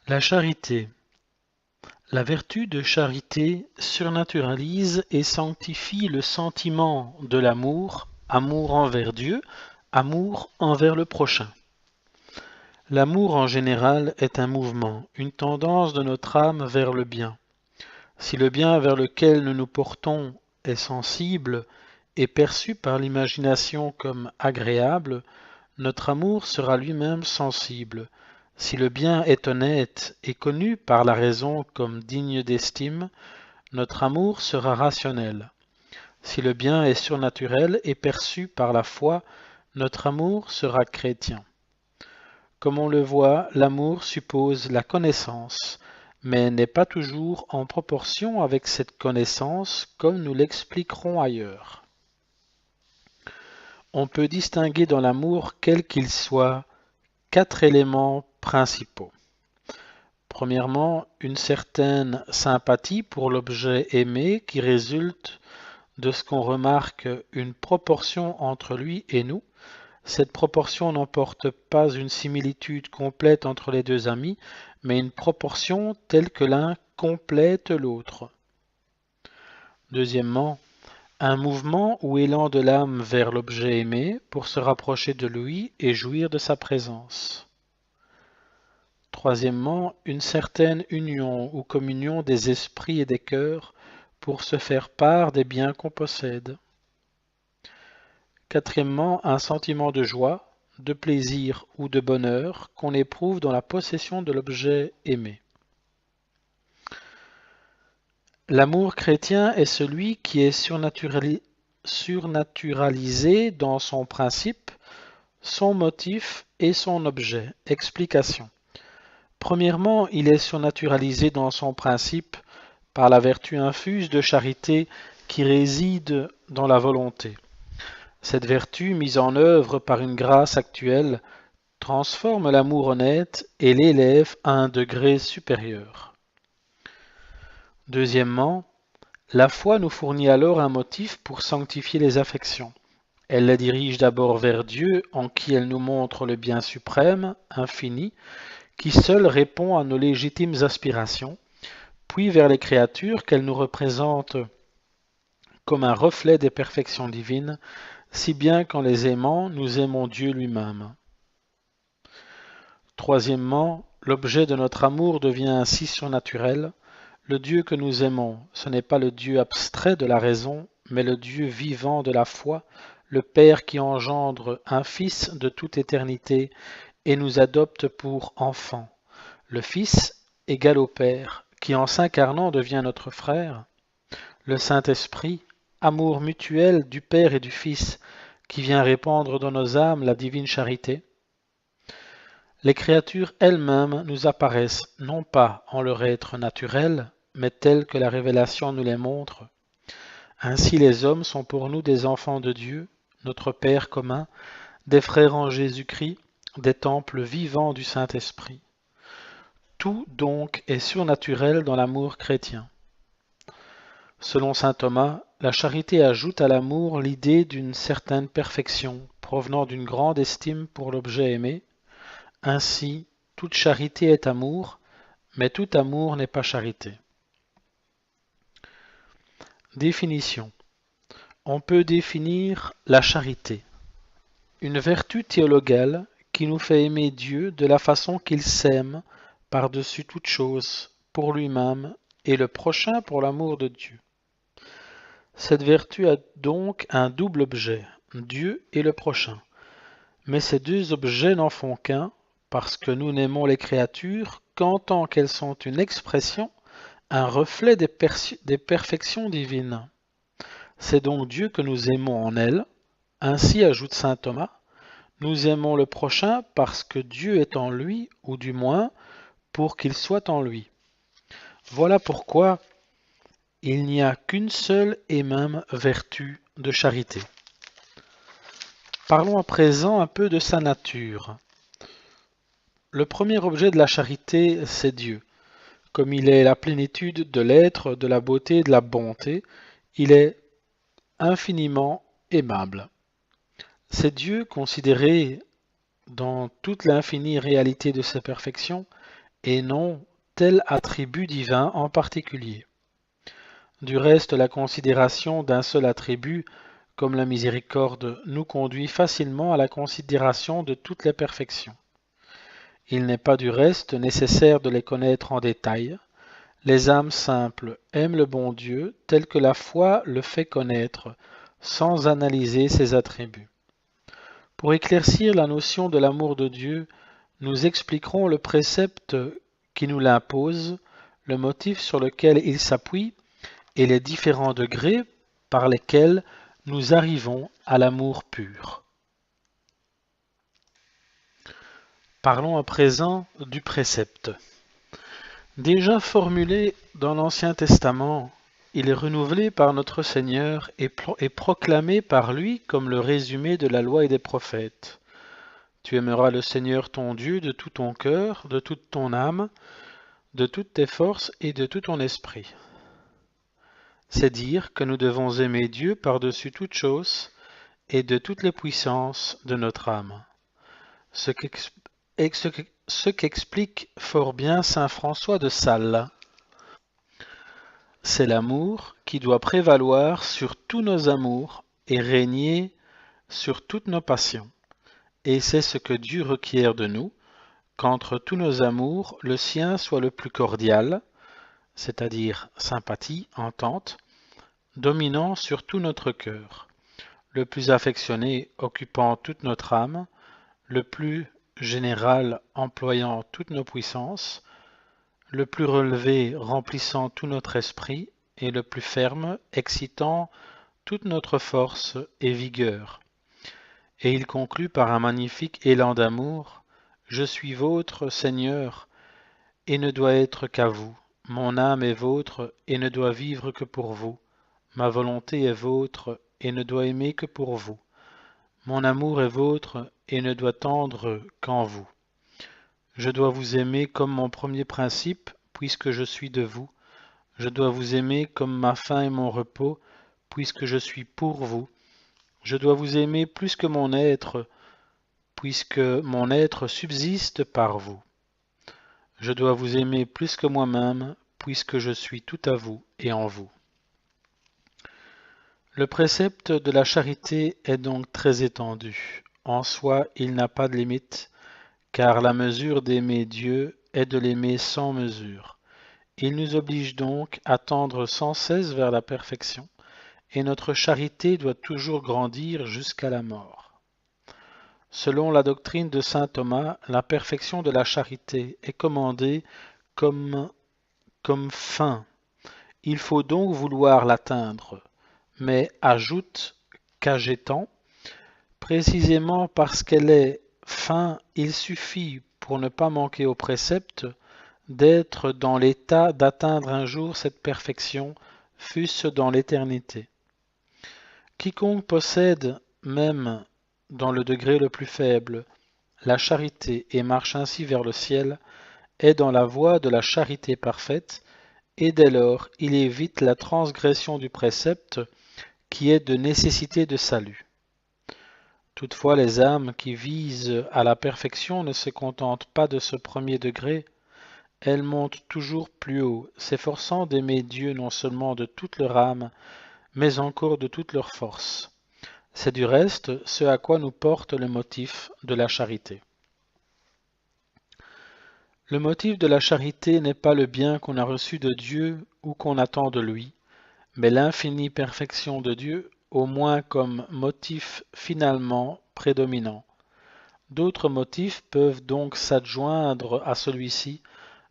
La charité. La vertu de charité surnaturalise et sanctifie le sentiment de l'amour, amour envers Dieu, amour envers le prochain. L'amour en général est un mouvement, une tendance de notre âme vers le bien. Si le bien vers lequel nous nous portons est sensible et perçu par l'imagination comme agréable, notre amour sera lui-même sensible. Si le bien est honnête et connu par la raison comme digne d'estime, notre amour sera rationnel. Si le bien est surnaturel et perçu par la foi, notre amour sera chrétien. Comme on le voit, l'amour suppose la connaissance, mais n'est pas toujours en proportion avec cette connaissance, comme nous l'expliquerons ailleurs. On peut distinguer dans l'amour, quel qu'il soit, 4 éléments principaux. Premièrement, une certaine sympathie pour l'objet aimé qui résulte de ce qu'on remarque une proportion entre lui et nous. Cette proportion n'emporte pas une similitude complète entre les deux amis, mais une proportion telle que l'un complète l'autre. Deuxièmement, un mouvement ou élan de l'âme vers l'objet aimé pour se rapprocher de lui et jouir de sa présence. Troisièmement, une certaine union ou communion des esprits et des cœurs pour se faire part des biens qu'on possède. Quatrièmement, un sentiment de joie, de plaisir ou de bonheur qu'on éprouve dans la possession de l'objet aimé. L'amour chrétien est celui qui est surnaturalisé dans son principe, son motif et son objet. Explication. Premièrement, il est surnaturalisé dans son principe par la vertu infuse de charité qui réside dans la volonté. Cette vertu, mise en œuvre par une grâce actuelle, transforme l'amour honnête et l'élève à un degré supérieur. Deuxièmement, la foi nous fournit alors un motif pour sanctifier les affections. Elle les dirige d'abord vers Dieu, en qui elle nous montre le bien suprême, infini, qui seul répond à nos légitimes aspirations, puis vers les créatures qu'elle nous représente comme un reflet des perfections divines, si bien qu'en les aimant, nous aimons Dieu lui-même. Troisièmement, l'objet de notre amour devient ainsi surnaturel. Le Dieu que nous aimons, ce n'est pas le Dieu abstrait de la raison, mais le Dieu vivant de la foi, le Père qui engendre un Fils de toute éternité et nous adopte pour enfants. Le Fils égal au Père, qui en s'incarnant devient notre frère. Le Saint-Esprit, amour mutuel du Père et du Fils, qui vient répandre dans nos âmes la divine charité. Les créatures elles-mêmes nous apparaissent non pas en leur être naturel, mais telles que la révélation nous les montre. Ainsi les hommes sont pour nous des enfants de Dieu, notre Père commun, des frères en Jésus-Christ, des temples vivants du Saint-Esprit. Tout donc est surnaturel dans l'amour chrétien. Selon saint Thomas, la charité ajoute à l'amour l'idée d'une certaine perfection, provenant d'une grande estime pour l'objet aimé. Ainsi, toute charité est amour, mais tout amour n'est pas charité. Définition. On peut définir la charité. Une vertu théologale qui nous fait aimer Dieu de la façon qu'il s'aime par-dessus toute chose, pour lui-même, et le prochain pour l'amour de Dieu. Cette vertu a donc un double objet, Dieu et le prochain. Mais ces deux objets n'en font qu'un, parce que nous n'aimons les créatures qu'en tant qu'elles sont une expression, un reflet des perfections divines. C'est donc Dieu que nous aimons en elles. Ainsi, ajoute saint Thomas, nous aimons le prochain parce que Dieu est en lui, ou du moins pour qu'il soit en lui. Voilà pourquoi il n'y a qu'une seule et même vertu de charité. Parlons à présent un peu de sa nature. Le premier objet de la charité, c'est Dieu. Comme il est la plénitude de l'être, de la beauté et de la bonté, il est infiniment aimable. C'est Dieu considéré dans toute l'infinie réalité de ses perfections et non tel attribut divin en particulier. Du reste, la considération d'un seul attribut, comme la miséricorde, nous conduit facilement à la considération de toutes les perfections. Il n'est pas du reste nécessaire de les connaître en détail. Les âmes simples aiment le bon Dieu tel que la foi le fait connaître, sans analyser ses attributs. Pour éclaircir la notion de l'amour de Dieu, nous expliquerons le précepte qui nous l'impose, le motif sur lequel il s'appuie et les différents degrés par lesquels nous arrivons à l'amour pur. Parlons à présent du précepte. Déjà formulé dans l'Ancien Testament, il est renouvelé par notre Seigneur et proclamé par lui comme le résumé de la loi et des prophètes. Tu aimeras le Seigneur ton Dieu de tout ton cœur, de toute ton âme, de toutes tes forces et de tout ton esprit. C'est dire que nous devons aimer Dieu par-dessus toute chose et de toutes les puissances de notre âme. Ce qu'explique fort bien saint François de Sales. C'est l'amour qui doit prévaloir sur tous nos amours et régner sur toutes nos passions. Et c'est ce que Dieu requiert de nous, qu'entre tous nos amours, le sien soit le plus cordial, c'est-à-dire sympathie, entente, dominant sur tout notre cœur, le plus affectionné occupant toute notre âme, le plus général employant toutes nos puissances, le plus relevé remplissant tout notre esprit, et le plus ferme excitant toute notre force et vigueur. Et il conclut par un magnifique élan d'amour. Je suis vôtre, Seigneur, et ne dois être qu'à vous. Mon âme est vôtre, et ne doit vivre que pour vous. Ma volonté est vôtre, et ne doit aimer que pour vous. Mon amour est vôtre, et ne doit tendre qu'en vous. Je dois vous aimer comme mon premier principe, puisque je suis de vous. Je dois vous aimer comme ma faim et mon repos, puisque je suis pour vous. Je dois vous aimer plus que mon être, puisque mon être subsiste par vous. Je dois vous aimer plus que moi-même, puisque je suis tout à vous et en vous. Le précepte de la charité est donc très étendu. En soi, il n'a pas de limite, car la mesure d'aimer Dieu est de l'aimer sans mesure. Il nous oblige donc à tendre sans cesse vers la perfection, et notre charité doit toujours grandir jusqu'à la mort. Selon la doctrine de saint Thomas, la perfection de la charité est commandée comme fin. Il faut donc vouloir l'atteindre, mais ajoute Cajetan, précisément parce qu'elle est fin, il suffit, pour ne pas manquer au précepte, d'être dans l'état d'atteindre un jour cette perfection, fût-ce dans l'éternité. Quiconque possède, même dans le degré le plus faible, la charité et marche ainsi vers le ciel, est dans la voie de la charité parfaite, et dès lors il évite la transgression du précepte qui est de nécessité de salut. Toutefois, les âmes qui visent à la perfection ne se contentent pas de ce premier degré, elles montent toujours plus haut, s'efforçant d'aimer Dieu non seulement de toute leur âme, mais encore de toute leur force. C'est du reste ce à quoi nous porte le motif de la charité. Le motif de la charité n'est pas le bien qu'on a reçu de Dieu ou qu'on attend de lui, mais l'infinie perfection de Dieu, au moins comme motif finalement prédominant. D'autres motifs peuvent donc s'adjoindre à celui-ci,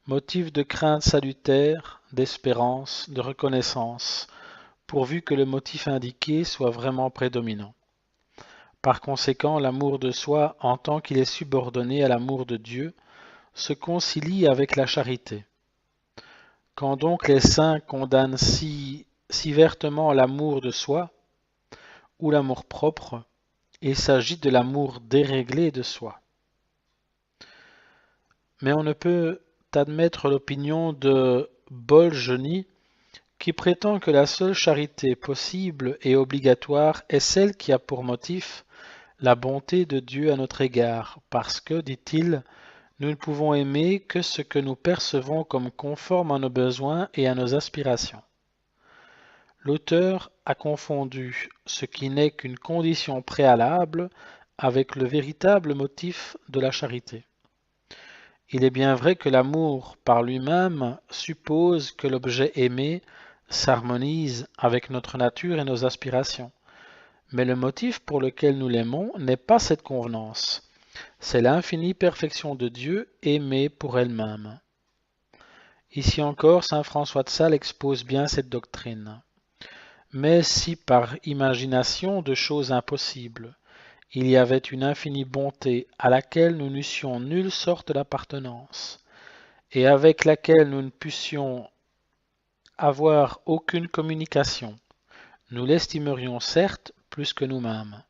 motifs de crainte salutaire, d'espérance, de reconnaissance, pourvu que le motif indiqué soit vraiment prédominant. Par conséquent, l'amour de soi, en tant qu'il est subordonné à l'amour de Dieu, se concilie avec la charité. Quand donc les saints condamnent si vertement l'amour de soi, ou l'amour-propre, il s'agit de l'amour déréglé de soi. Mais on ne peut admettre l'opinion de Bolgeni, qui prétend que la seule charité possible et obligatoire est celle qui a pour motif la bonté de Dieu à notre égard, parce que, dit-il, Nous ne pouvons aimer que ce que nous percevons comme conforme à nos besoins et à nos aspirations. L'auteur a confondu ce qui n'est qu'une condition préalable avec le véritable motif de la charité. Il est bien vrai que l'amour par lui-même suppose que l'objet aimé s'harmonise avec notre nature et nos aspirations. Mais le motif pour lequel nous l'aimons n'est pas cette convenance. C'est l'infinie perfection de Dieu aimée pour elle-même. Ici encore, saint François de Sales expose bien cette doctrine. Mais si par imagination de choses impossibles, il y avait une infinie bonté à laquelle nous n'eussions nulle sorte d'appartenance, et avec laquelle nous ne pussions avoir aucune communication, nous l'estimerions certes plus que nous-mêmes.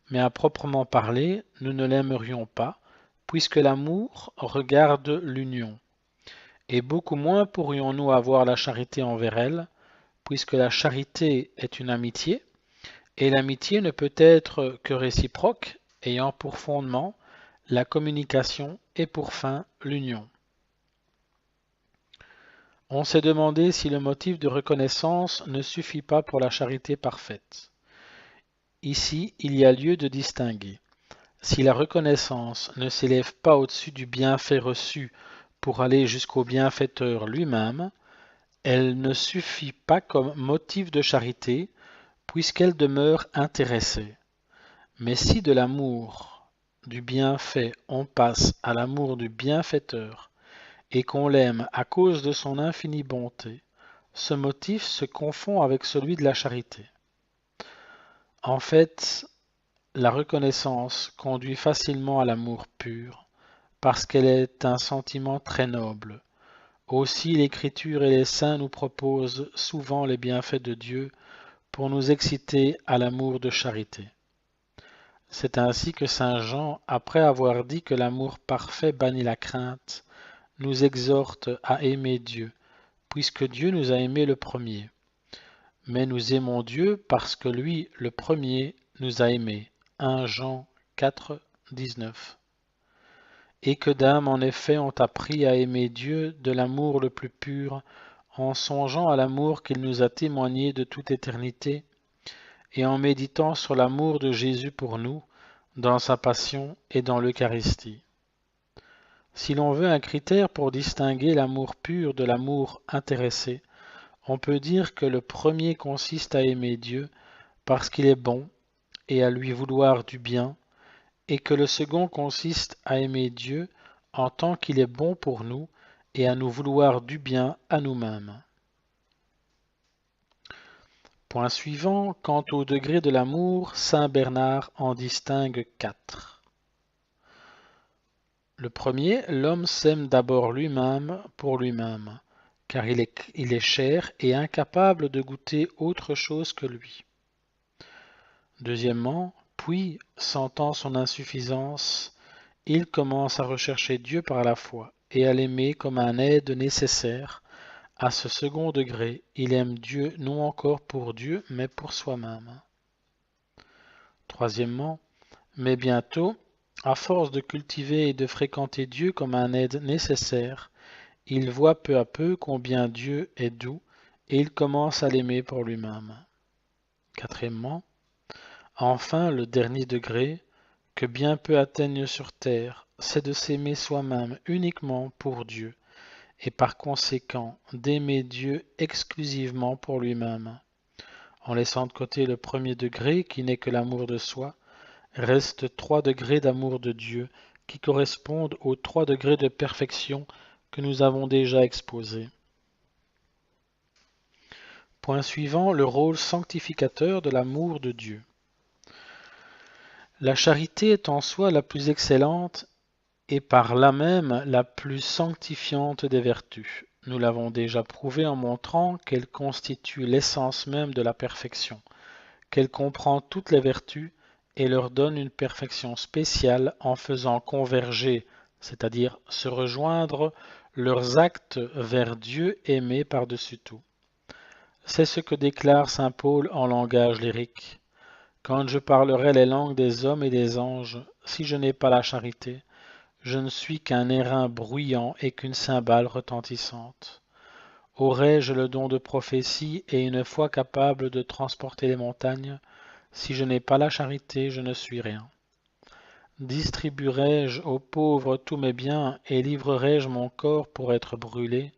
Mais à proprement parler, nous ne l'aimerions pas, puisque l'amour regarde l'union. Et beaucoup moins pourrions-nous avoir la charité envers elle, puisque la charité est une amitié, et l'amitié ne peut être que réciproque, ayant pour fondement la communication et pour fin l'union. On s'est demandé si le motif de reconnaissance ne suffit pas pour la charité parfaite. Ici, il y a lieu de distinguer. Si la reconnaissance ne s'élève pas au-dessus du bienfait reçu pour aller jusqu'au bienfaiteur lui-même, elle ne suffit pas comme motif de charité, puisqu'elle demeure intéressée. Mais si de l'amour du bienfait on passe à l'amour du bienfaiteur, et qu'on l'aime à cause de son infinie bonté, ce motif se confond avec celui de la charité. En fait, la reconnaissance conduit facilement à l'amour pur, parce qu'elle est un sentiment très noble. Aussi l'Écriture et les saints nous proposent souvent les bienfaits de Dieu pour nous exciter à l'amour de charité. C'est ainsi que saint Jean, après avoir dit que l'amour parfait bannit la crainte, nous exhorte à aimer Dieu, puisque Dieu nous a aimés le premier. Mais nous aimons Dieu parce que lui, le premier, nous a aimés. 1 Jean 4, 19. Et que d'âmes en effet ont appris à aimer Dieu de l'amour le plus pur, en songeant à l'amour qu'il nous a témoigné de toute éternité, et en méditant sur l'amour de Jésus pour nous, dans sa passion et dans l'Eucharistie. Si l'on veut un critère pour distinguer l'amour pur de l'amour intéressé, on peut dire que le premier consiste à aimer Dieu parce qu'il est bon et à lui vouloir du bien, et que le second consiste à aimer Dieu en tant qu'il est bon pour nous et à nous vouloir du bien à nous-mêmes. Point suivant, quant au degré de l'amour, saint Bernard en distingue 4. Le premier, l'homme s'aime d'abord lui-même pour lui-même, car il est cher et incapable de goûter autre chose que lui. Deuxièmement, puis, sentant son insuffisance, il commence à rechercher Dieu par la foi et à l'aimer comme un aide nécessaire. À ce second degré, il aime Dieu non encore pour Dieu, mais pour soi-même. Troisièmement, mais bientôt, à force de cultiver et de fréquenter Dieu comme un aide nécessaire, il voit peu à peu combien Dieu est doux et il commence à l'aimer pour lui-même. Quatrièmement, enfin, le dernier degré, que bien peu atteignent sur terre, c'est de s'aimer soi-même uniquement pour Dieu, et par conséquent d'aimer Dieu exclusivement pour lui-même. En laissant de côté le premier degré, qui n'est que l'amour de soi, restent 3 degrés d'amour de Dieu, qui correspondent aux 3 degrés de perfection que nous avons déjà exposés. Point suivant, le rôle sanctificateur de l'amour de Dieu. La charité est en soi la plus excellente et par là même la plus sanctifiante des vertus. Nous l'avons déjà prouvé en montrant qu'elle constitue l'essence même de la perfection, qu'elle comprend toutes les vertus et leur donne une perfection spéciale en faisant converger, c'est-à-dire se rejoindre, leurs actes vers Dieu aimé par-dessus tout. C'est ce que déclare saint Paul en langage lyrique. Quand je parlerai les langues des hommes et des anges, si je n'ai pas la charité, je ne suis qu'un airain bruyant et qu'une cymbale retentissante. Aurais-je le don de prophétie et une foi capable de transporter les montagnes? Si je n'ai pas la charité, je ne suis rien. Distribuerai-je aux pauvres tous mes biens et livrerai-je mon corps pour être brûlé?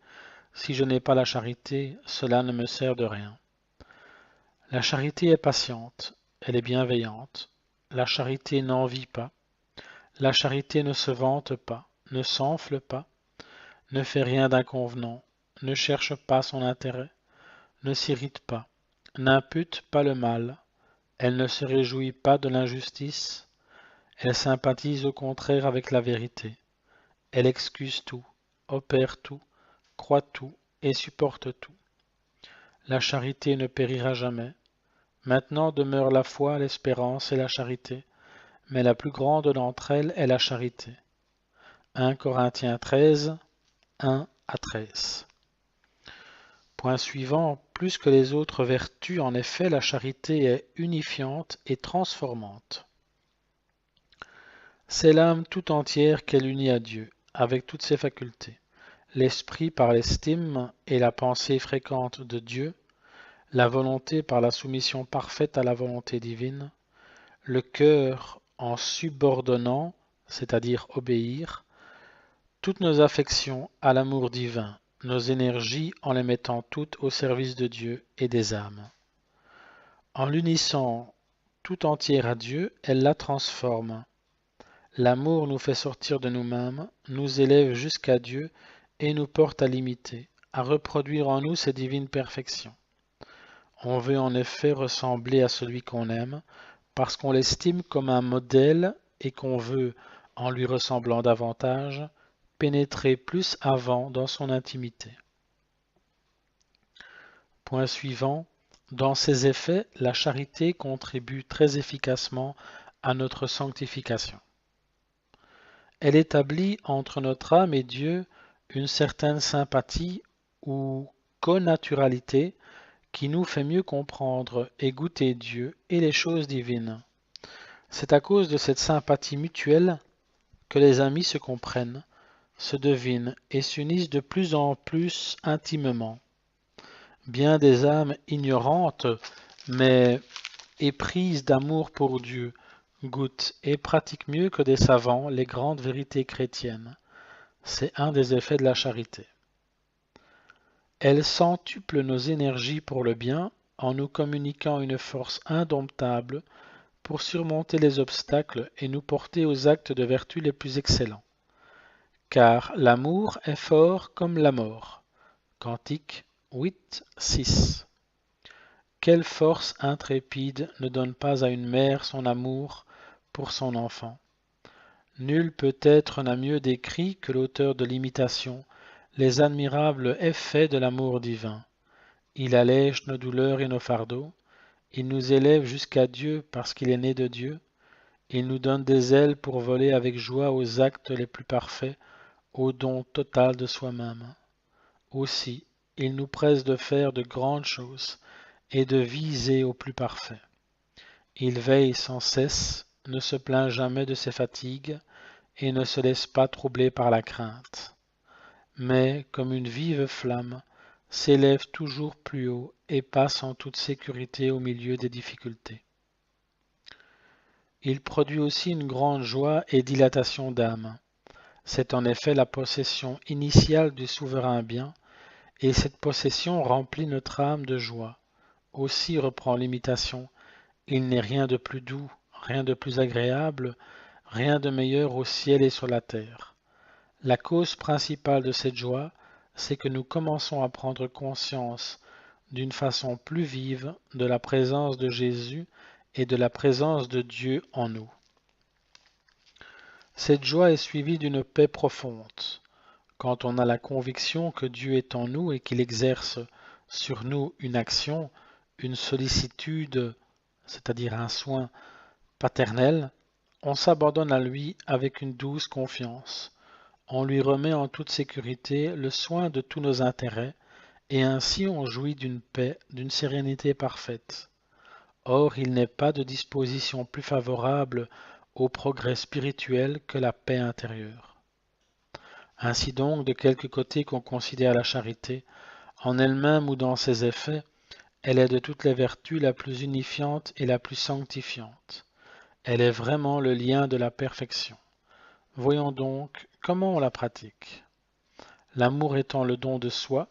Si je n'ai pas la charité, cela ne me sert de rien. La charité est patiente, elle est bienveillante. La charité n'envie pas. La charité ne se vante pas, ne s'enfle pas, ne fait rien d'inconvenant, ne cherche pas son intérêt, ne s'irrite pas, n'impute pas le mal, elle ne se réjouit pas de l'injustice, elle sympathise au contraire avec la vérité, elle excuse tout, opère tout, croit tout et supporte tout. La charité ne périra jamais. Maintenant demeurent la foi, l'espérance et la charité, mais la plus grande d'entre elles est la charité. 1 Corinthiens 13, 1 à 13. Point suivant, plus que les autres vertus, en effet, la charité est unifiante et transformante. C'est l'âme tout entière qu'elle unit à Dieu, avec toutes ses facultés. L'esprit par l'estime et la pensée fréquente de Dieu, la volonté par la soumission parfaite à la volonté divine, le cœur en subordonnant, c'est-à-dire obéir, toutes nos affections à l'amour divin, nos énergies en les mettant toutes au service de Dieu et des âmes. En l'unissant tout entière à Dieu, elle la transforme. L'amour nous fait sortir de nous-mêmes, nous élève jusqu'à Dieu et nous porte à l'imiter, à reproduire en nous ses divines perfections. On veut en effet ressembler à celui qu'on aime, parce qu'on l'estime comme un modèle et qu'on veut, en lui ressemblant davantage, pénétrer plus avant dans son intimité. Point suivant. Dans ses effets, la charité contribue très efficacement à notre sanctification. Elle établit entre notre âme et Dieu une certaine sympathie ou connaturalité qui nous fait mieux comprendre et goûter Dieu et les choses divines. C'est à cause de cette sympathie mutuelle que les amis se comprennent, se devinent et s'unissent de plus en plus intimement. Bien des âmes ignorantes, mais éprises d'amour pour Dieu, goûtent et pratiquent mieux que des savants les grandes vérités chrétiennes. C'est un des effets de la charité. Elle centuple nos énergies pour le bien en nous communiquant une force indomptable pour surmonter les obstacles et nous porter aux actes de vertu les plus excellents. Car l'amour est fort comme la mort. Cantique 8, 6. Quelle force intrépide ne donne pas à une mère son amour pour son enfant? Nul peut-être n'a mieux décrit que l'auteur de l'Imitation les admirables effets de l'amour divin. Il allège nos douleurs et nos fardeaux, il nous élève jusqu'à Dieu parce qu'il est né de Dieu, il nous donne des ailes pour voler avec joie aux actes les plus parfaits, au don total de soi-même. Aussi, il nous presse de faire de grandes choses et de viser au plus parfait. Il veille sans cesse, ne se plaint jamais de ses fatigues et ne se laisse pas troubler par la crainte. Mais, comme une vive flamme, s'élève toujours plus haut et passe en toute sécurité au milieu des difficultés. Il produit aussi une grande joie et dilatation d'âme. C'est en effet la possession initiale du souverain bien, et cette possession remplit notre âme de joie. Aussi, reprend l'Imitation, il n'est rien de plus doux, rien de plus agréable, rien de meilleur au ciel et sur la terre. La cause principale de cette joie, c'est que nous commençons à prendre conscience d'une façon plus vive de la présence de Jésus et de la présence de Dieu en nous. Cette joie est suivie d'une paix profonde. Quand on a la conviction que Dieu est en nous et qu'il exerce sur nous une action, une sollicitude, c'est-à-dire un soin paternel, on s'abandonne à lui avec une douce confiance. On lui remet en toute sécurité le soin de tous nos intérêts, et ainsi on jouit d'une paix, d'une sérénité parfaite. Or, il n'est pas de disposition plus favorable au progrès spirituel que la paix intérieure. Ainsi donc, de quelque côté qu'on considère la charité, en elle-même ou dans ses effets, elle est de toutes les vertus la plus unifiante et la plus sanctifiante. Elle est vraiment le lien de la perfection. Voyons donc comment on la pratique. L'amour étant le don de soi,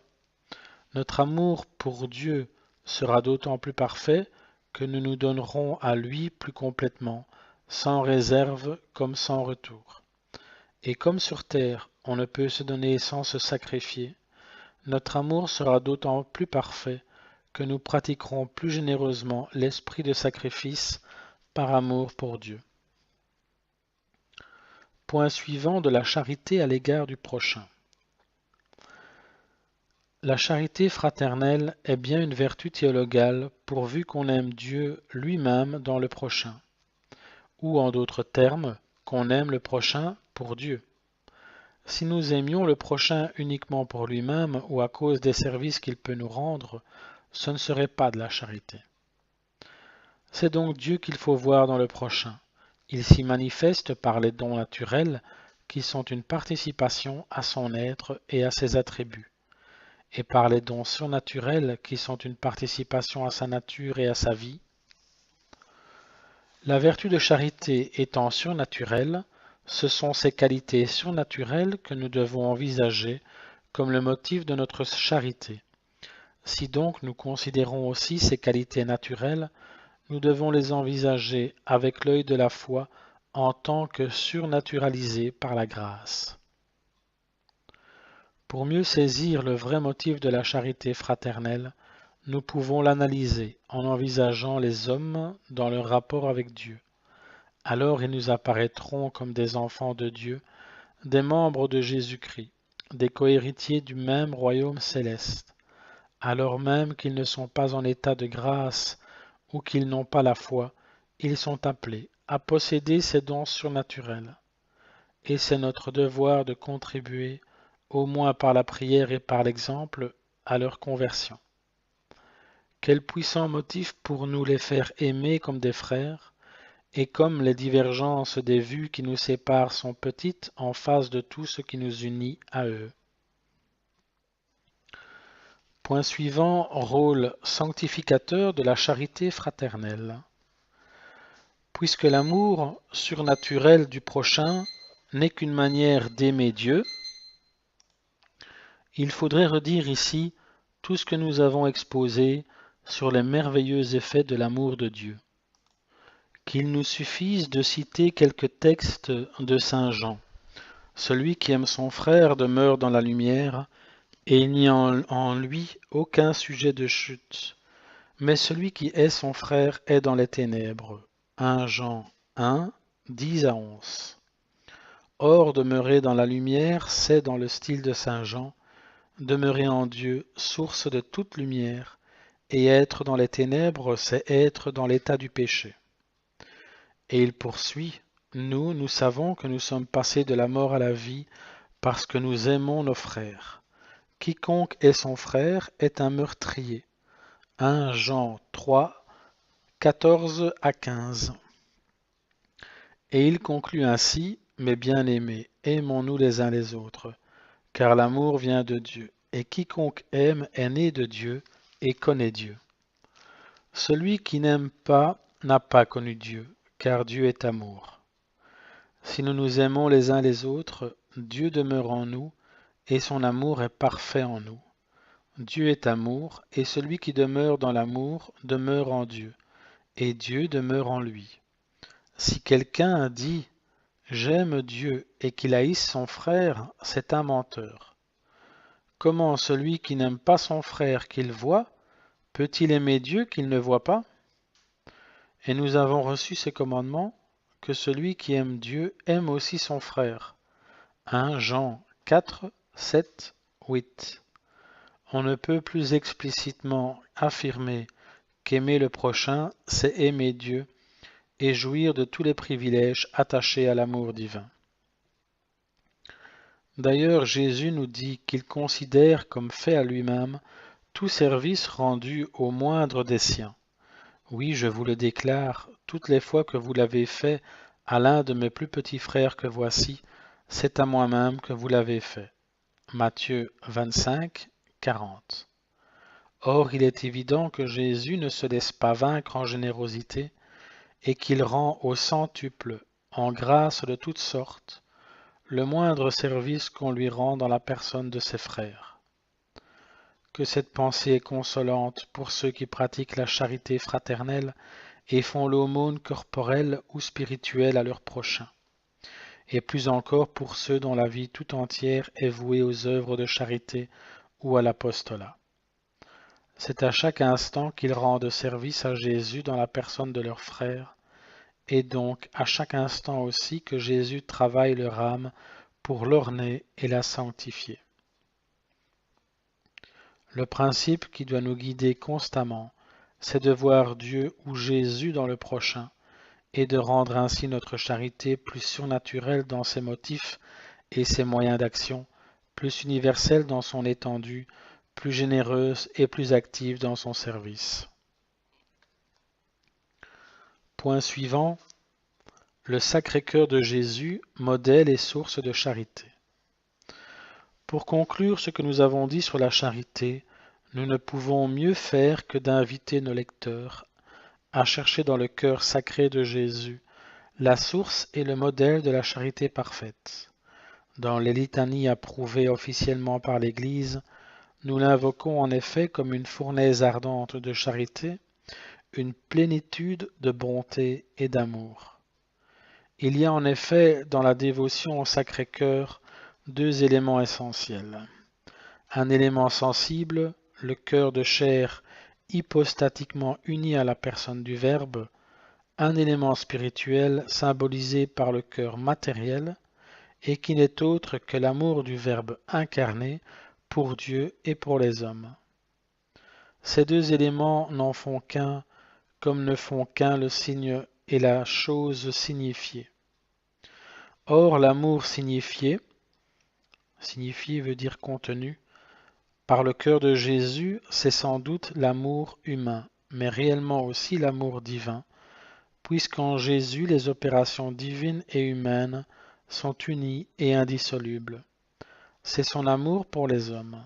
notre amour pour Dieu sera d'autant plus parfait que nous nous donnerons à lui plus complètement, sans réserve comme sans retour. Et comme sur terre on ne peut se donner sans se sacrifier, notre amour sera d'autant plus parfait que nous pratiquerons plus généreusement l'esprit de sacrifice par amour pour Dieu. Point suivant de la charité à l'égard du prochain. La charité fraternelle est bien une vertu théologale pourvu qu'on aime Dieu lui-même dans le prochain, ou en d'autres termes, qu'on aime le prochain pour Dieu. Si nous aimions le prochain uniquement pour lui-même ou à cause des services qu'il peut nous rendre, ce ne serait pas de la charité. C'est donc Dieu qu'il faut voir dans le prochain. Il s'y manifeste par les dons naturels qui sont une participation à son être et à ses attributs, et par les dons surnaturels qui sont une participation à sa nature et à sa vie. La vertu de charité étant surnaturelle, ce sont ces qualités surnaturelles que nous devons envisager comme le motif de notre charité. Si donc nous considérons aussi ces qualités naturelles, nous devons les envisager avec l'œil de la foi en tant que surnaturalisées par la grâce. Pour mieux saisir le vrai motif de la charité fraternelle, nous pouvons l'analyser en envisageant les hommes dans leur rapport avec Dieu. Alors ils nous apparaîtront comme des enfants de Dieu, des membres de Jésus-Christ, des cohéritiers du même royaume céleste, alors même qu'ils ne sont pas en état de grâce ou qu'ils n'ont pas la foi, ils sont appelés à posséder ces dons surnaturels. Et c'est notre devoir de contribuer, au moins par la prière et par l'exemple, à leur conversion. Quel puissant motif pour nous les faire aimer comme des frères, et comme les divergences des vues qui nous séparent sont petites en face de tout ce qui nous unit à eux. Point suivant, rôle sanctificateur de la charité fraternelle. Puisque l'amour surnaturel du prochain n'est qu'une manière d'aimer Dieu, il faudrait redire ici tout ce que nous avons exposé sur les merveilleux effets de l'amour de Dieu. Qu'il nous suffise de citer quelques textes de saint Jean. Celui qui aime son frère demeure dans la lumière, et il n'y a en lui aucun sujet de chute. Mais celui qui hait son frère est dans les ténèbres. 1 Jean 1, 10 à 11. Or, demeurer dans la lumière, c'est, dans le style de saint Jean, demeurer en Dieu, source de toute lumière, et être dans les ténèbres, c'est être dans l'état du péché. Et il poursuit, nous savons que nous sommes passés de la mort à la vie parce que nous aimons nos frères. Quiconque est son frère est un meurtrier. 1 Jean 3, 14 à 15. Et il conclut ainsi, mes bien-aimés, aimons-nous les uns les autres, car l'amour vient de Dieu, et quiconque aime est né de Dieu et connaît Dieu. Celui qui n'aime pas n'a pas connu Dieu, car Dieu est amour. Si nous nous aimons les uns les autres, Dieu demeure en nous, et son amour est parfait en nous. Dieu est amour, et celui qui demeure dans l'amour demeure en Dieu, et Dieu demeure en lui. Si quelqu'un dit « J'aime Dieu » et qu'il haïsse son frère, c'est un menteur. Comment celui qui n'aime pas son frère qu'il voit, peut-il aimer Dieu qu'il ne voit pas? Et nous avons reçu ce commandement, que celui qui aime Dieu aime aussi son frère. 1 Jean 4, 7, 8. On ne peut plus explicitement affirmer qu'aimer le prochain, c'est aimer Dieu et jouir de tous les privilèges attachés à l'amour divin. D'ailleurs, Jésus nous dit qu'il considère comme fait à lui-même tout service rendu au moindre des siens. Oui, je vous le déclare, toutes les fois que vous l'avez fait à l'un de mes plus petits frères que voici, c'est à moi-même que vous l'avez fait. Matthieu 25, 40. Or, il est évident que Jésus ne se laisse pas vaincre en générosité et qu'il rend au centuple, en grâce de toutes sortes, le moindre service qu'on lui rend dans la personne de ses frères. Que cette pensée est consolante pour ceux qui pratiquent la charité fraternelle et font l'aumône corporelle ou spirituelle à leur prochain, et plus encore pour ceux dont la vie tout entière est vouée aux œuvres de charité ou à l'apostolat. C'est à chaque instant qu'ils rendent service à Jésus dans la personne de leurs frères, et donc à chaque instant aussi que Jésus travaille leur âme pour l'orner et la sanctifier. Le principe qui doit nous guider constamment, c'est de voir Dieu ou Jésus dans le prochain, et de rendre ainsi notre charité plus surnaturelle dans ses motifs et ses moyens d'action, plus universelle dans son étendue, plus généreuse et plus active dans son service. Point suivant, le Sacré-Cœur de Jésus, modèle et source de charité. Pour conclure ce que nous avons dit sur la charité, nous ne pouvons mieux faire que d'inviter nos lecteurs à chercher dans le cœur sacré de Jésus la source et le modèle de la charité parfaite. Dans les litanies approuvées officiellement par l'Église, nous l'invoquons en effet comme une fournaise ardente de charité, une plénitude de bonté et d'amour. Il y a en effet dans la dévotion au Sacré-Cœur deux éléments essentiels. Un élément sensible, le cœur de chair hypostatiquement uni à la personne du Verbe, un élément spirituel symbolisé par le cœur matériel, et qui n'est autre que l'amour du Verbe incarné pour Dieu et pour les hommes. Ces deux éléments n'en font qu'un, comme ne font qu'un le signe et la chose signifiée. Or, l'amour signifié veut dire contenu, par le cœur de Jésus, c'est sans doute l'amour humain, mais réellement aussi l'amour divin, puisqu'en Jésus les opérations divines et humaines sont unies et indissolubles. C'est son amour pour les hommes.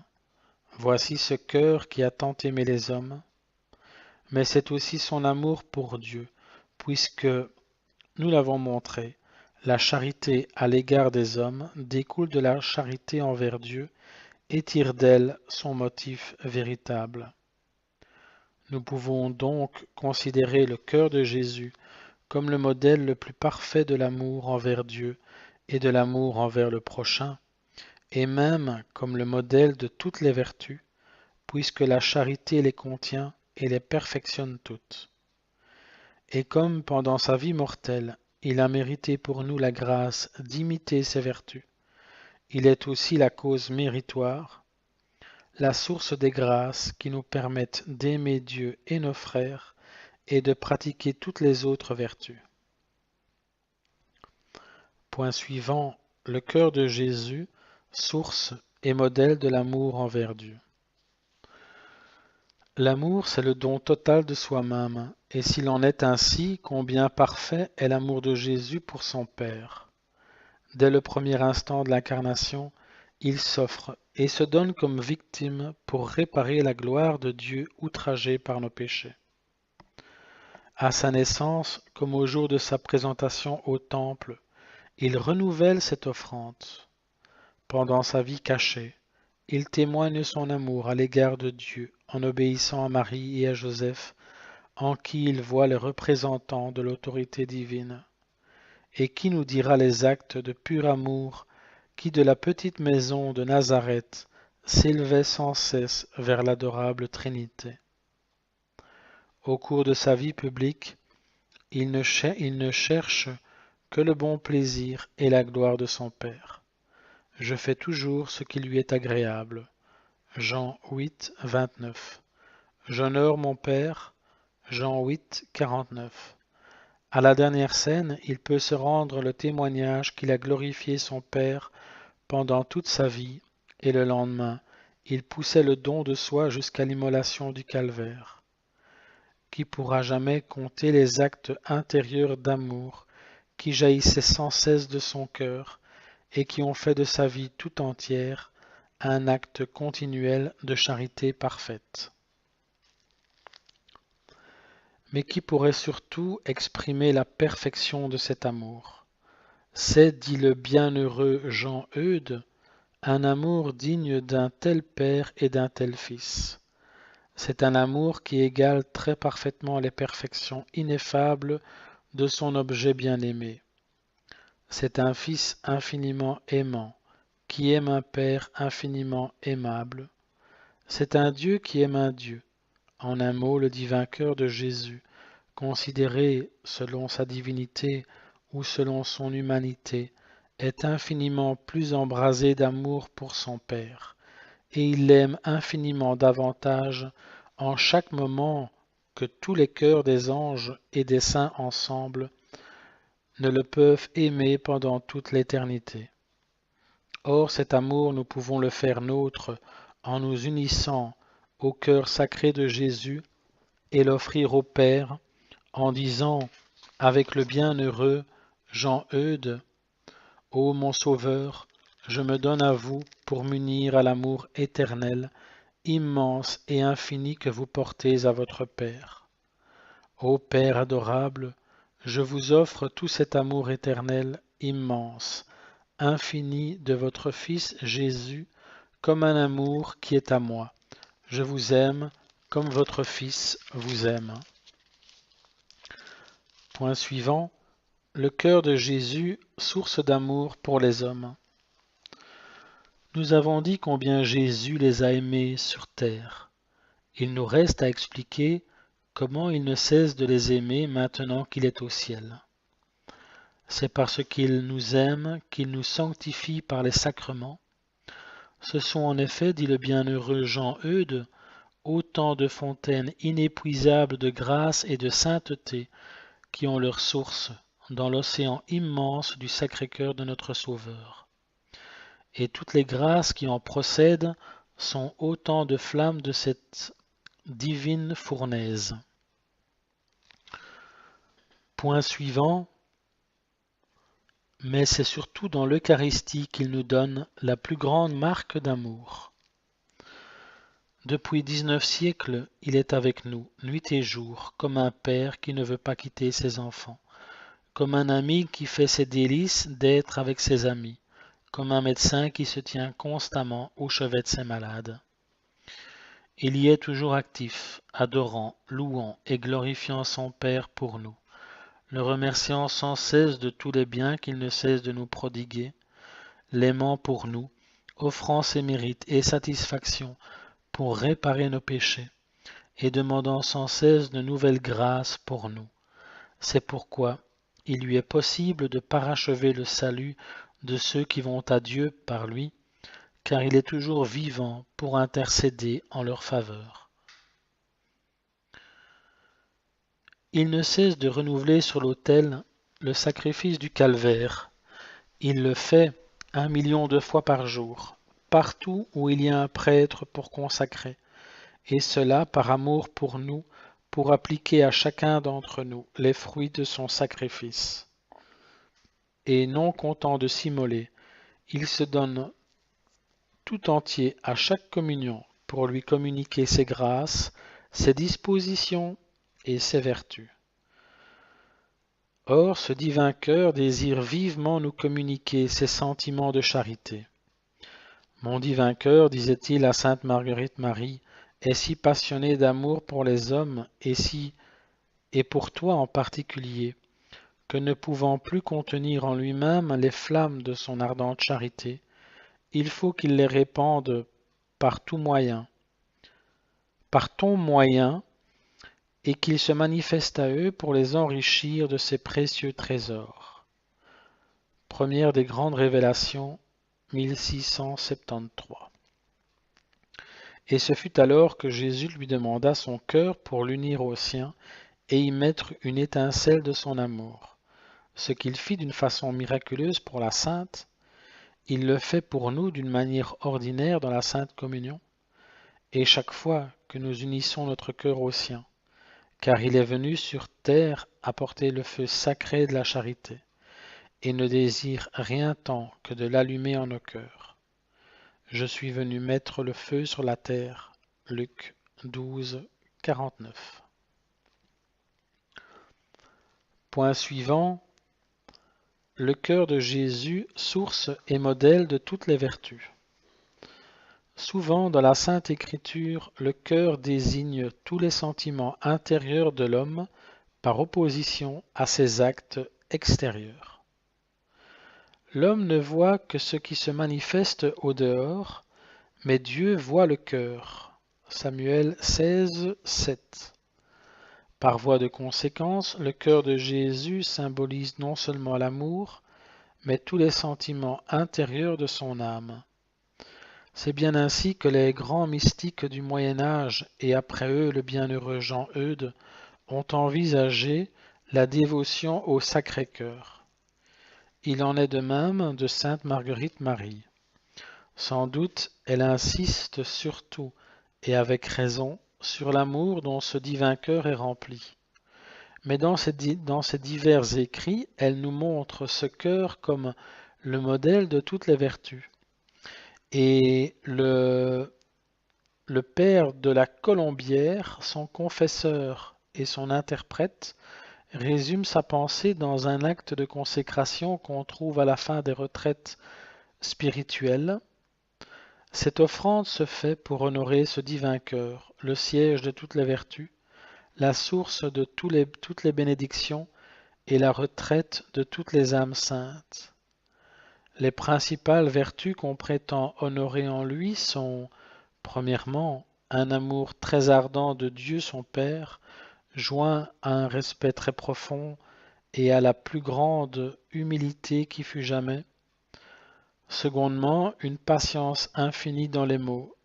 Voici ce cœur qui a tant aimé les hommes, mais c'est aussi son amour pour Dieu, puisque, nous l'avons montré, la charité à l'égard des hommes découle de la charité envers Dieu et tire d'elle son motif véritable. Nous pouvons donc considérer le cœur de Jésus comme le modèle le plus parfait de l'amour envers Dieu et de l'amour envers le prochain, et même comme le modèle de toutes les vertus, puisque la charité les contient et les perfectionne toutes. Et comme pendant sa vie mortelle, il a mérité pour nous la grâce d'imiter ces vertus, il est aussi la cause méritoire, la source des grâces qui nous permettent d'aimer Dieu et nos frères et de pratiquer toutes les autres vertus. Point suivant, le cœur de Jésus, source et modèle de l'amour envers Dieu. L'amour, c'est le don total de soi-même, et s'il en est ainsi, combien parfait est l'amour de Jésus pour son Père. Dès le premier instant de l'incarnation, il s'offre et se donne comme victime pour réparer la gloire de Dieu outragée par nos péchés. À sa naissance, comme au jour de sa présentation au Temple, il renouvelle cette offrande. Pendant sa vie cachée, il témoigne son amour à l'égard de Dieu en obéissant à Marie et à Joseph, en qui il voit les représentants de l'autorité divine. Et qui nous dira les actes de pur amour qui de la petite maison de Nazareth s'élevaient sans cesse vers l'adorable Trinité. Au cours de sa vie publique, il ne cherche que le bon plaisir et la gloire de son Père. Je fais toujours ce qui lui est agréable. Jean 8, 29. J'honore mon Père. Jean 8, 49. À la dernière scène, il peut se rendre le témoignage qu'il a glorifié son Père pendant toute sa vie, et le lendemain, il poussait le don de soi jusqu'à l'immolation du calvaire. Qui pourra jamais compter les actes intérieurs d'amour qui jaillissaient sans cesse de son cœur et qui ont fait de sa vie tout entière un acte continuel de charité parfaite. Mais qui pourrait surtout exprimer la perfection de cet amour? C'est, dit le bienheureux Jean Eudes, un amour digne d'un tel Père et d'un tel Fils. C'est un amour qui égale très parfaitement les perfections ineffables de son objet bien-aimé. C'est un Fils infiniment aimant, qui aime un Père infiniment aimable. C'est un Dieu qui aime un Dieu. En un mot, le divin cœur de Jésus, considéré selon sa divinité ou selon son humanité, est infiniment plus embrasé d'amour pour son Père, et il l'aime infiniment davantage en chaque moment que tous les cœurs des anges et des saints ensemble ne le peuvent aimer pendant toute l'éternité. Or cet amour nous pouvons le faire nôtre en nous unissant au cœur sacré de Jésus et l'offrir au Père en disant avec le bienheureux Jean Eudes: Ô mon Sauveur, je me donne à vous pour m'unir à l'amour éternel, immense et infini que vous portez à votre Père. Ô Père adorable, je vous offre tout cet amour éternel, immense, infini de votre Fils Jésus, comme un amour qui est à moi. Je vous aime comme votre Fils vous aime. Point suivant, le cœur de Jésus, source d'amour pour les hommes. Nous avons dit combien Jésus les a aimés sur terre. Il nous reste à expliquer comment il ne cesse de les aimer maintenant qu'il est au ciel. C'est parce qu'il nous aime qu'il nous sanctifie par les sacrements. Ce sont en effet, dit le bienheureux Jean Eudes, autant de fontaines inépuisables de grâce et de sainteté qui ont leur source dans l'océan immense du Sacré-Cœur de notre Sauveur. Et toutes les grâces qui en procèdent sont autant de flammes de cette divine fournaise. Point suivant, mais c'est surtout dans l'Eucharistie qu'il nous donne la plus grande marque d'amour. Depuis 19 siècles, il est avec nous, nuit et jour, comme un père qui ne veut pas quitter ses enfants, comme un ami qui fait ses délices d'être avec ses amis, comme un médecin qui se tient constamment au chevet de ses malades. Il y est toujours actif, adorant, louant et glorifiant son Père pour nous, le remerciant sans cesse de tous les biens qu'il ne cesse de nous prodiguer, l'aimant pour nous, offrant ses mérites et satisfactions pour réparer nos péchés, et demandant sans cesse de nouvelles grâces pour nous. C'est pourquoi il lui est possible de parachever le salut de ceux qui vont à Dieu par lui, car il est toujours vivant pour intercéder en leur faveur. Il ne cesse de renouveler sur l'autel le sacrifice du calvaire. Il le fait 1 million de fois par jour, partout où il y a un prêtre pour consacrer, et cela par amour pour nous, pour appliquer à chacun d'entre nous les fruits de son sacrifice. Et non content de s'immoler, il se donne tout entier à chaque communion pour lui communiquer ses grâces, ses dispositions et ses vertus. Or, ce divin cœur désire vivement nous communiquer ses sentiments de charité. Mon divin cœur, disait-il à sainte Marguerite Marie, est si passionné d'amour pour les hommes et pour toi en particulier, que ne pouvant plus contenir en lui-même les flammes de son ardente charité, il faut qu'il les répande par tout moyen, par ton moyen, et qu'il se manifeste à eux pour les enrichir de ses précieux trésors. Première des grandes révélations, 1673. Et ce fut alors que Jésus lui demanda son cœur pour l'unir au sien et y mettre une étincelle de son amour. Ce qu'il fit d'une façon miraculeuse pour la Sainte, il le fait pour nous d'une manière ordinaire dans la Sainte Communion, et chaque fois que nous unissons notre cœur au sien, car il est venu sur terre apporter le feu sacré de la charité, et ne désire rien tant que de l'allumer en nos cœurs. Je suis venu mettre le feu sur la terre. Luc 12, 49. Point suivant. Le cœur de Jésus, source et modèle de toutes les vertus. Souvent dans la Sainte Écriture, le cœur désigne tous les sentiments intérieurs de l'homme par opposition à ses actes extérieurs. L'homme ne voit que ce qui se manifeste au dehors, mais Dieu voit le cœur. Samuel 16, 7. Par voie de conséquence, le cœur de Jésus symbolise non seulement l'amour, mais tous les sentiments intérieurs de son âme. C'est bien ainsi que les grands mystiques du Moyen Âge et après eux le bienheureux Jean Eudes ont envisagé la dévotion au Sacré-Cœur. Il en est de même de sainte Marguerite Marie. Sans doute, elle insiste surtout, et avec raison, sur l'amour dont ce divin cœur est rempli. Mais dans ces divers écrits, elle nous montre ce cœur comme le modèle de toutes les vertus. Et le père de la Colombière, son confesseur et son interprète, résume sa pensée dans un acte de consécration qu'on trouve à la fin des retraites spirituelles. Cette offrande se fait pour honorer ce divin cœur, le siège de toutes les vertus, la source de toutes les bénédictions et la retraite de toutes les âmes saintes. Les principales vertus qu'on prétend honorer en lui sont, premièrement, un amour très ardent de Dieu son Père, joint à un respect très profond et à la plus grande humilité qui fut jamais. Secondement, une patience infinie dans les maux,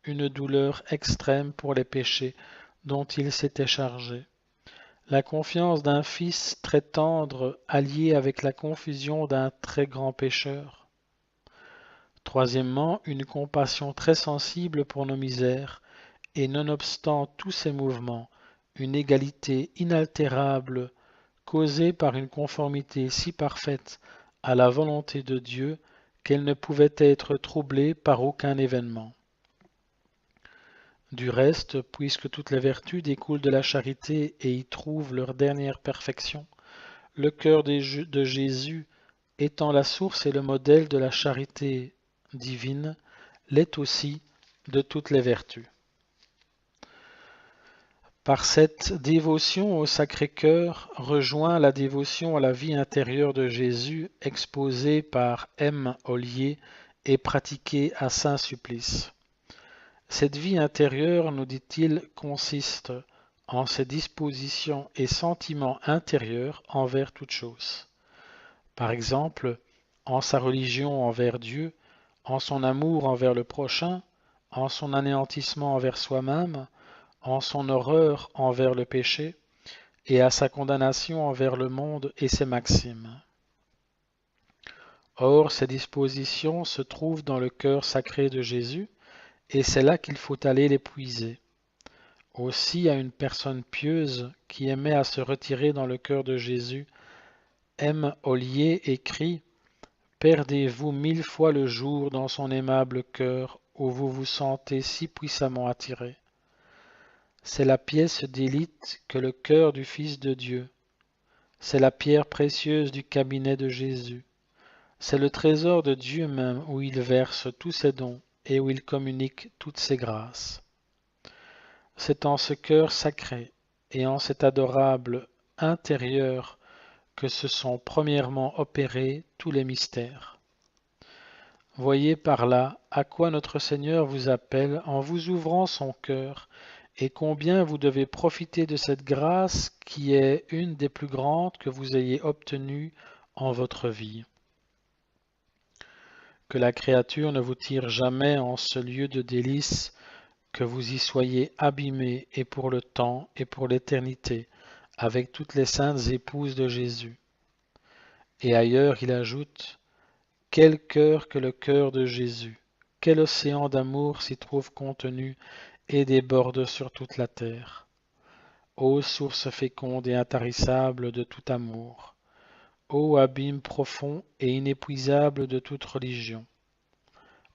une douleur extrême pour les péchés dont il s'était chargé. La confiance d'un fils très tendre alliée avec la confusion d'un très grand pécheur. Troisièmement, une compassion très sensible pour nos misères, et nonobstant tous ces mouvements, une égalité inaltérable causée par une conformité si parfaite à la volonté de Dieu qu'elle ne pouvait être troublée par aucun événement. Du reste, puisque toutes les vertus découlent de la charité et y trouvent leur dernière perfection, le cœur de Jésus, étant la source et le modèle de la charité divine, l'est aussi de toutes les vertus. Par cette dévotion au Sacré-Cœur rejoint la dévotion à la vie intérieure de Jésus exposée par M. Ollier et pratiquée à Saint-Supplice. Cette vie intérieure, nous dit-il, consiste en ses dispositions et sentiments intérieurs envers toute chose. Par exemple, en sa religion envers Dieu, en son amour envers le prochain, en son anéantissement envers soi-même, en son horreur envers le péché, et à sa condamnation envers le monde et ses maximes. Or, ces dispositions se trouvent dans le cœur sacré de Jésus, et c'est là qu'il faut aller les puiser. Aussi, à une personne pieuse qui aimait à se retirer dans le cœur de Jésus, M. Ollier écrit « Perdez-vous 1000 fois le jour dans son aimable cœur où vous vous sentez si puissamment attiré. C'est la pièce d'élite que le cœur du Fils de Dieu. C'est la pierre précieuse du cabinet de Jésus. C'est le trésor de Dieu même où il verse tous ses dons et où il communique toutes ses grâces. C'est en ce cœur sacré et en cet adorable intérieur que se sont premièrement opérés tous les mystères. Voyez par là à quoi notre Seigneur vous appelle en vous ouvrant son cœur et combien vous devez profiter de cette grâce qui est une des plus grandes que vous ayez obtenues en votre vie. Que la créature ne vous tire jamais en ce lieu de délices, que vous y soyez abîmés et pour le temps et pour l'éternité, avec toutes les saintes épouses de Jésus. Et ailleurs il ajoute, quel cœur que le cœur de Jésus, quel océan d'amour s'y trouve contenu et déborde sur toute la terre. Ô source féconde et intarissable de tout amour, ô abîme profond et inépuisable de toute religion,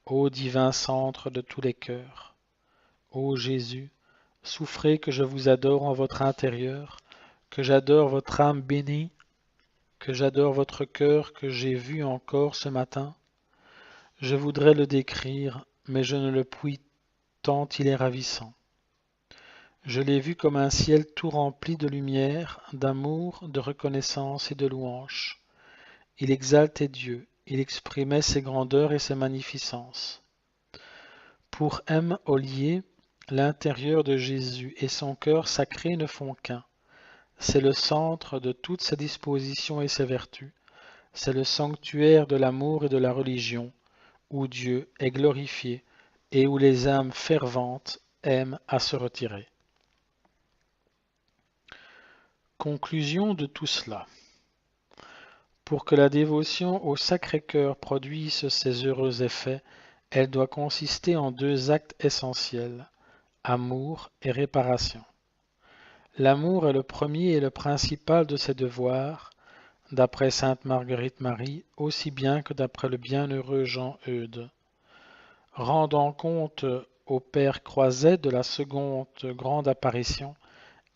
ô divin centre de tous les cœurs, ô Jésus, souffrez que je vous adore en votre intérieur, que j'adore votre âme bénie, que j'adore votre cœur que j'ai vu encore ce matin. Je voudrais le décrire, mais je ne le puis tant il est ravissant. Je l'ai vu comme un ciel tout rempli de lumière, d'amour, de reconnaissance et de louange. Il exaltait Dieu, il exprimait ses grandeurs et ses magnificences. Pour M. Ollier, l'intérieur de Jésus et son cœur sacré ne font qu'un. C'est le centre de toutes ses dispositions et ses vertus. C'est le sanctuaire de l'amour et de la religion, où Dieu est glorifié et où les âmes ferventes aiment à se retirer. Conclusion de tout cela. Pour que la dévotion au Sacré-Cœur produise ses heureux effets, elle doit consister en deux actes essentiels, amour et réparation. L'amour est le premier et le principal de ses devoirs, d'après sainte Marguerite Marie, aussi bien que d'après le bienheureux Jean Eudes. Rendant compte au père Croiset de la seconde grande apparition,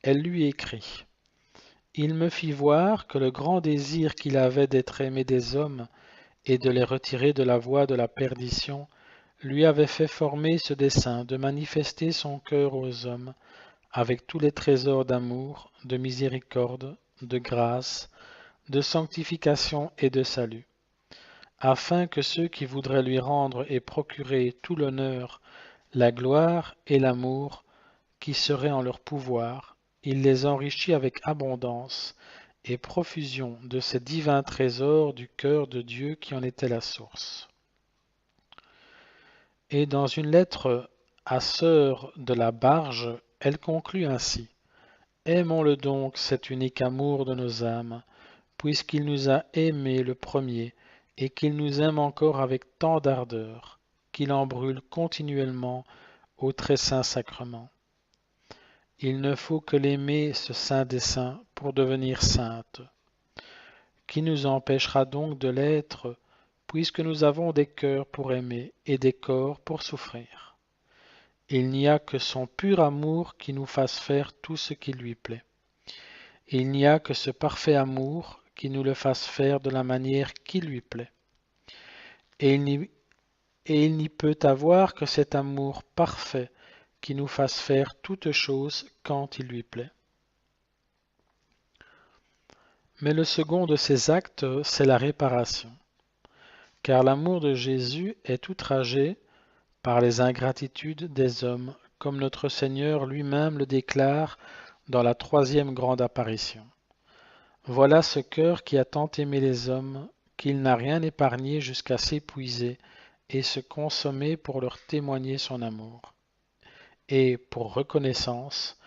elle lui écrit « Il me fit voir que le grand désir qu'il avait d'être aimé des hommes et de les retirer de la voie de la perdition lui avait fait former ce dessein de manifester son cœur aux hommes avec tous les trésors d'amour, de miséricorde, de grâce, de sanctification et de salut, afin que ceux qui voudraient lui rendre et procurer tout l'honneur, la gloire et l'amour qui seraient en leur pouvoir, il les enrichit avec abondance et profusion de ces divins trésors du cœur de Dieu qui en était la source. » Et dans une lettre à sœur de la Barge, elle conclut ainsi. Aimons-le donc, cet unique amour de nos âmes, puisqu'il nous a aimés le premier et qu'il nous aime encore avec tant d'ardeur, qu'il en brûle continuellement au très saint sacrement. Il ne faut que l'aimer, ce saint des saints, pour devenir sainte. Qui nous empêchera donc de l'être, puisque nous avons des cœurs pour aimer et des corps pour souffrir? Il n'y a que son pur amour qui nous fasse faire tout ce qui lui plaît. Il n'y a que ce parfait amour qui nous le fasse faire de la manière qui lui plaît. Et il n'y peut avoir que cet amour parfait qui nous fasse faire toutes choses quand il lui plaît. Mais le second de ces actes, c'est la réparation. Car l'amour de Jésus est outragé par les ingratitudes des hommes, comme notre Seigneur lui-même le déclare dans la troisième grande apparition. Voilà ce cœur qui a tant aimé les hommes, qu'il n'a rien épargné jusqu'à s'épuiser et se consommer pour leur témoigner son amour. Et, pour reconnaissance,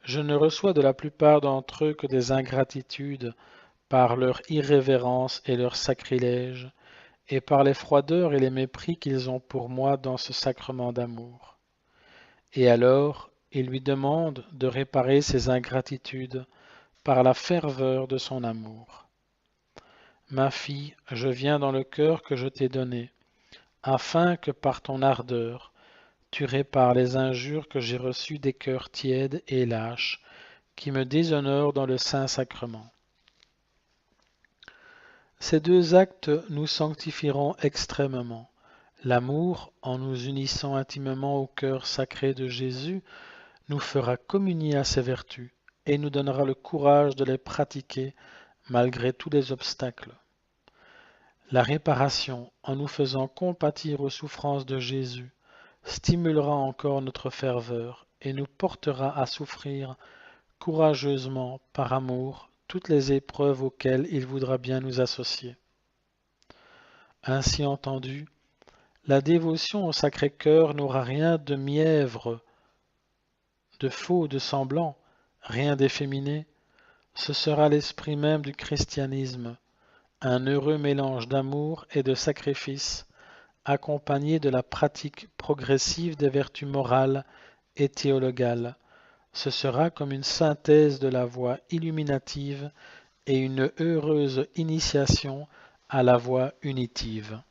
je ne reçois de la plupart d'entre eux que des ingratitudes par leur irrévérence et leur sacrilège, et par les froideurs et les mépris qu'ils ont pour moi dans ce sacrement d'amour. Et alors, il lui demande de réparer ces ingratitudes par la ferveur de son amour. Ma fille, je viens dans le cœur que je t'ai donné, afin que par ton ardeur, tu répares les injures que j'ai reçues des cœurs tièdes et lâches, qui me déshonorent dans le saint sacrement. Ces deux actes nous sanctifieront extrêmement. L'amour, en nous unissant intimement au cœur sacré de Jésus, nous fera communier à ses vertus et nous donnera le courage de les pratiquer malgré tous les obstacles. La réparation, en nous faisant compatir aux souffrances de Jésus, stimulera encore notre ferveur et nous portera à souffrir courageusement par amour toutes les épreuves auxquelles il voudra bien nous associer. Ainsi entendu, la dévotion au Sacré-Cœur n'aura rien de mièvre, de faux, de semblant, rien d'efféminé. Ce sera l'esprit même du christianisme, un heureux mélange d'amour et de sacrifice, accompagné de la pratique progressive des vertus morales et théologales. Ce sera comme une synthèse de la voie illuminative et une heureuse initiation à la voie unitive.